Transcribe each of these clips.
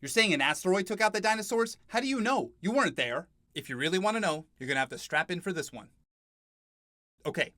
You're saying an asteroid took out the dinosaurs? How do you know? You weren't there. If you really want to know, you're going to have to strap in for this one. Okay,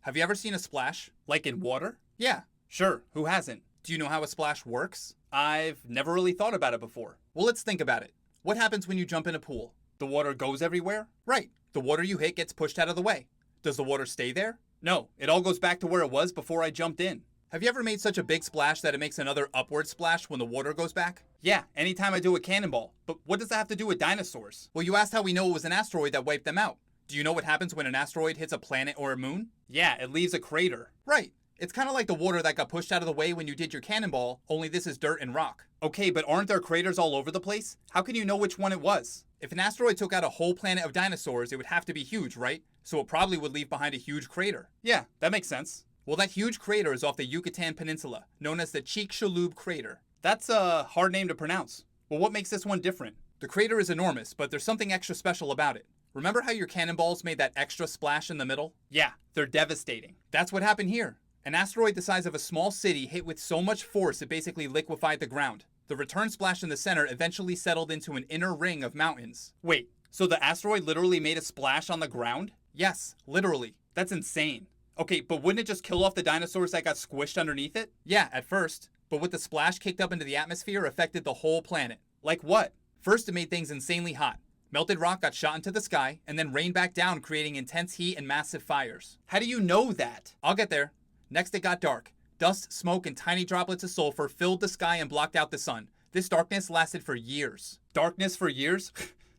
have you ever seen a splash? Like in water? Yeah, sure, who hasn't? Do you know how a splash works? I've never really thought about it before. Well, let's think about it. What happens when you jump in a pool? The water goes everywhere? Right, the water you hit gets pushed out of the way. Does the water stay there? No, it all goes back to where it was before I jumped in. Have you ever made such a big splash that it makes another upward splash when the water goes back? Yeah, anytime I do a cannonball. But what does that have to do with dinosaurs? Well, you asked how we know it was an asteroid that wiped them out. Do you know what happens when an asteroid hits a planet or a moon? Yeah, it leaves a crater. Right. It's kind of like the water that got pushed out of the way when you did your cannonball, only this is dirt and rock. Okay, but aren't there craters all over the place? How can you know which one it was? If an asteroid took out a whole planet of dinosaurs, it would have to be huge, right? So it probably would leave behind a huge crater. Yeah, that makes sense. Well, that huge crater is off the Yucatan Peninsula, known as the Chicxulub crater. That's a hard name to pronounce. Well, what makes this one different? The crater is enormous, but there's something extra special about it. Remember how your cannonballs made that extra splash in the middle? Yeah, they're devastating. That's what happened here. An asteroid the size of a small city hit with so much force it basically liquefied the ground. The return splash in the center eventually settled into an inner ring of mountains. Wait, so the asteroid literally made a splash on the ground? Yes, literally. That's insane. Okay, but wouldn't it just kill off the dinosaurs that got squished underneath it? Yeah, at first. But what the splash kicked up into the atmosphere affected the whole planet. Like what? First, it made things insanely hot. Melted rock got shot into the sky and then rained back down, creating intense heat and massive fires. How do you know that? I'll get there. Next, it got dark. Dust, smoke, and tiny droplets of sulfur filled the sky and blocked out the sun. This darkness lasted for years. Darkness for years?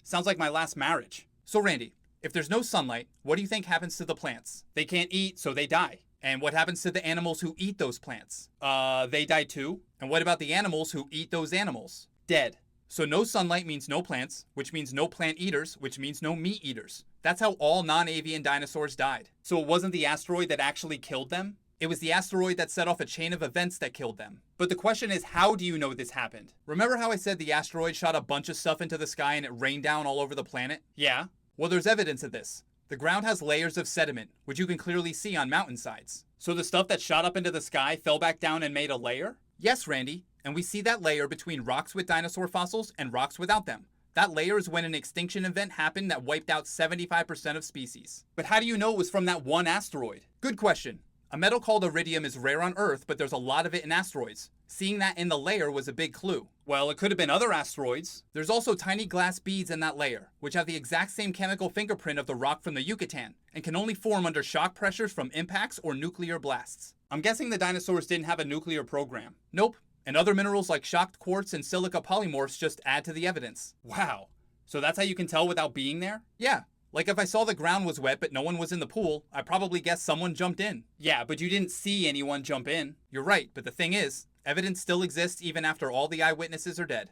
Sounds like my last marriage. So Randy, if there's no sunlight, what do you think happens to the plants? They can't eat, so they die. And what happens to the animals who eat those plants? They die too? And what about the animals who eat those animals? Dead. So no sunlight means no plants, which means no plant eaters, which means no meat eaters. That's how all non-avian dinosaurs died. So it wasn't the asteroid that actually killed them? It was the asteroid that set off a chain of events that killed them. But the question is, how do you know this happened? Remember how I said the asteroid shot a bunch of stuff into the sky and it rained down all over the planet? Yeah. Well, there's evidence of this. The ground has layers of sediment, which you can clearly see on mountainsides. So the stuff that shot up into the sky fell back down and made a layer? Yes, Randy. And we see that layer between rocks with dinosaur fossils and rocks without them. That layer is when an extinction event happened that wiped out 75% of species. But how do you know it was from that one asteroid? Good question. A metal called iridium is rare on Earth, but there's a lot of it in asteroids. Seeing that in the layer was a big clue. Well, it could have been other asteroids. There's also tiny glass beads in that layer, which have the exact same chemical fingerprint of the rock from the Yucatan, and can only form under shock pressures from impacts or nuclear blasts. I'm guessing the dinosaurs didn't have a nuclear program. Nope. And other minerals like shocked quartz and silica polymorphs just add to the evidence. Wow. So that's how you can tell without being there? Yeah. Like if I saw the ground was wet but no one was in the pool, I probably guess someone jumped in. Yeah, but you didn't see anyone jump in. You're right, but the thing is, evidence still exists even after all the eyewitnesses are dead.